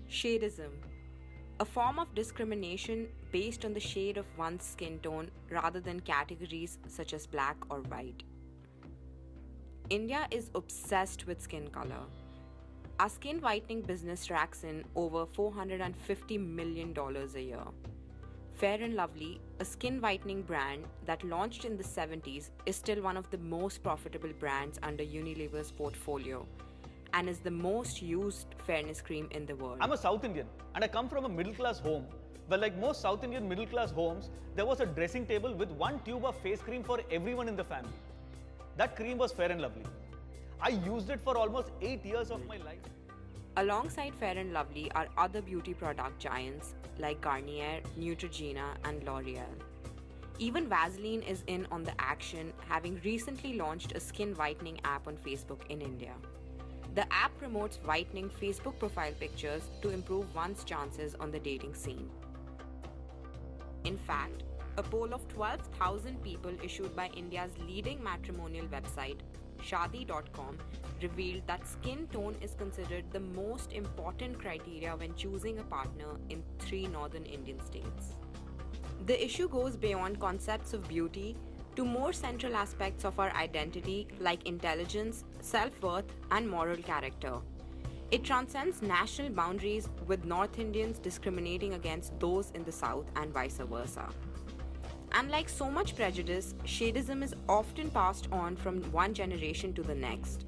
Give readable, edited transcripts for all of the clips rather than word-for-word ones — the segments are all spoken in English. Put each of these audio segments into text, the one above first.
Shadeism, a form of discrimination based on the shade of one's skin tone rather than categories such as black or white. India is obsessed with skin color. Our skin whitening business racks in over $450 million a year. Fair & Lovely, a skin whitening brand that launched in the 70s, is still one of the most profitable brands under Unilever's portfolio and is the most used fairness cream in the world. I'm a South Indian and I come from a middle class home where, like most South Indian middle class homes, there was a dressing table with one tube of face cream for everyone in the family. That cream was Fair & Lovely. I used it for almost 8 years of my life. Alongside Fair & Lovely are other beauty product giants like Garnier, Neutrogena and L'Oreal. Even Vaseline is in on the action, having recently launched a skin whitening app on Facebook in India. The app promotes whitening Facebook profile pictures to improve one's chances on the dating scene. In fact, a poll of 12,000 people issued by India's leading matrimonial website, Shaadi.com, revealed that skin tone is considered the most important criteria when choosing a partner in 3 northern Indian states. The issue goes beyond concepts of beauty to more central aspects of our identity like intelligence, self-worth, and moral character. It transcends national boundaries, with North Indians discriminating against those in the South and vice versa. And like so much prejudice, shadeism is often passed on from one generation to the next.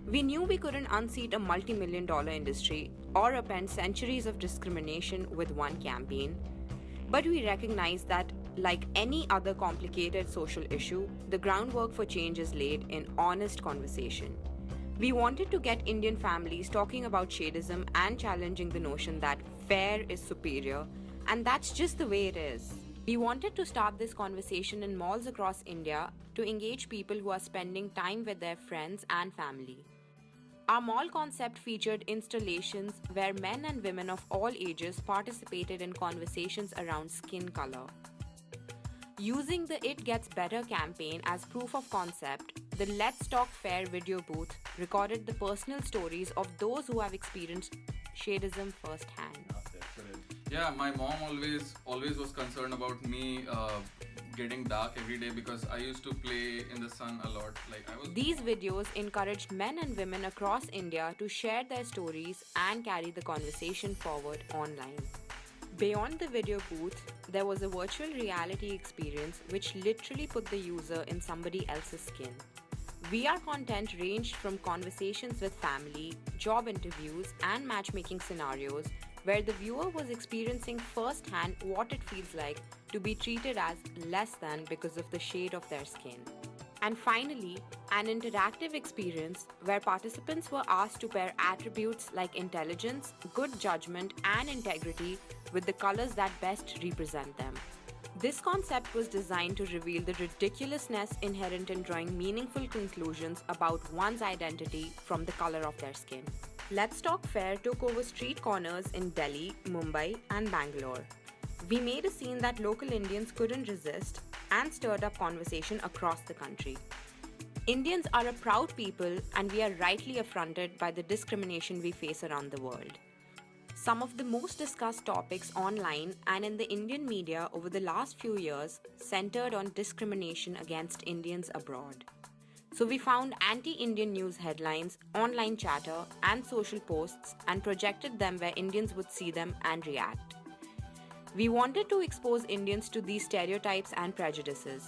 We knew we couldn't unseat a multi-million-dollar industry or append centuries of discrimination with one campaign, but we recognized that, like any other complicated social issue, the groundwork for change is laid in honest conversation. We wanted to get Indian families talking about shadeism and challenging the notion that fair is superior, and that's just the way it is. We wanted to start this conversation in malls across India to engage people who are spending time with their friends and family. Our mall concept featured installations where men and women of all ages participated in conversations around skin color. Using the It Gets Better campaign as proof of concept, the Let's Talk Fair video booth recorded the personal stories of those who have experienced shadeism firsthand. Yeah, my mom always was concerned about me getting dark every day because I used to play in the sun a lot. These videos encouraged men and women across India to share their stories and carry the conversation forward online. Beyond the video booth, there was a virtual reality experience which literally put the user in somebody else's skin. VR content ranged from conversations with family, job interviews, and matchmaking scenarios where the viewer was experiencing firsthand what it feels like to be treated as less than because of the shade of their skin. And finally, an interactive experience where participants were asked to pair attributes like intelligence, good judgment, and integrity with the colors that best represent them. This concept was designed to reveal the ridiculousness inherent in drawing meaningful conclusions about one's identity from the color of their skin. Let's Talk Fair took over street corners in Delhi, Mumbai, and Bangalore. We made a scene that local Indians couldn't resist and stirred up conversation across the country. Indians are a proud people, and we are rightly affronted by the discrimination we face around the world. Some of the most discussed topics online and in the Indian media over the last few years centered on discrimination against Indians abroad. So we found anti-Indian news headlines, online chatter, and social posts and projected them where Indians would see them and react. We wanted to expose Indians to these stereotypes and prejudices.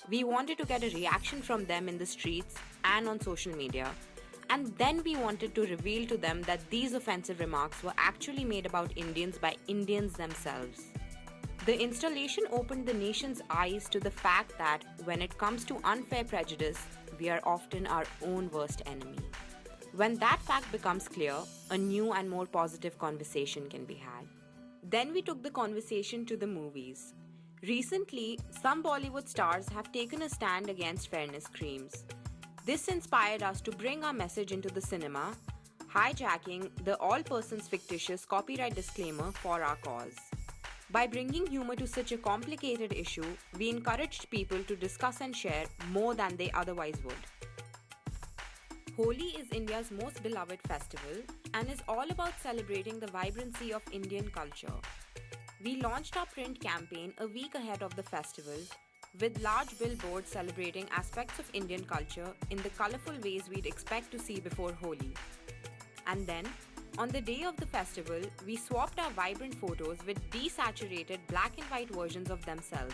We wanted to get a reaction from them in the streets and on social media. And then we wanted to reveal to them that these offensive remarks were actually made about Indians by Indians themselves. The installation opened the nation's eyes to the fact that when it comes to unfair prejudice, we are often our own worst enemy. When that fact becomes clear, a new and more positive conversation can be had. Then we took the conversation to the movies. Recently, some Bollywood stars have taken a stand against fairness creams. This inspired us to bring our message into the cinema, hijacking the all persons fictitious copyright disclaimer for our cause. By bringing humor to such a complicated issue, we encouraged people to discuss and share more than they otherwise would. Holi is India's most beloved festival and is all about celebrating the vibrancy of Indian culture. We launched our print campaign a week ahead of the festival with large billboards celebrating aspects of Indian culture in the colorful ways we'd expect to see before Holi. And then, on the day of the festival, we swapped our vibrant photos with desaturated black and white versions of themselves.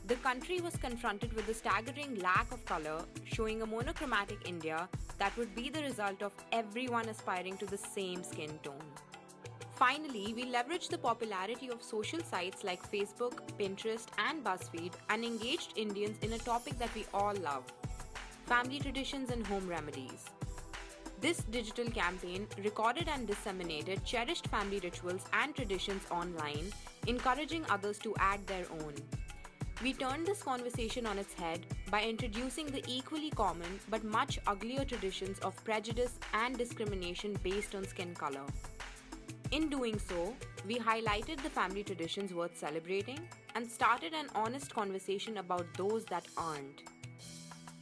The country was confronted with the staggering lack of color, showing a monochromatic India that would be the result of everyone aspiring to the same skin tone. Finally, we leveraged the popularity of social sites like Facebook, Pinterest, and BuzzFeed and engaged Indians in a topic that we all love: family traditions and home remedies. This digital campaign recorded and disseminated cherished family rituals and traditions online, encouraging others to add their own. We turned this conversation on its head by introducing the equally common but much uglier traditions of prejudice and discrimination based on skin color. In doing so, we highlighted the family traditions worth celebrating and started an honest conversation about those that aren't.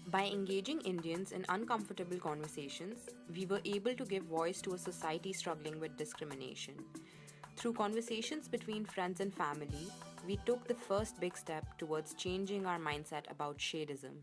By engaging Indians in uncomfortable conversations, we were able to give voice to a society struggling with discrimination. Through conversations between friends and family, we took the first big step towards changing our mindset about shadeism.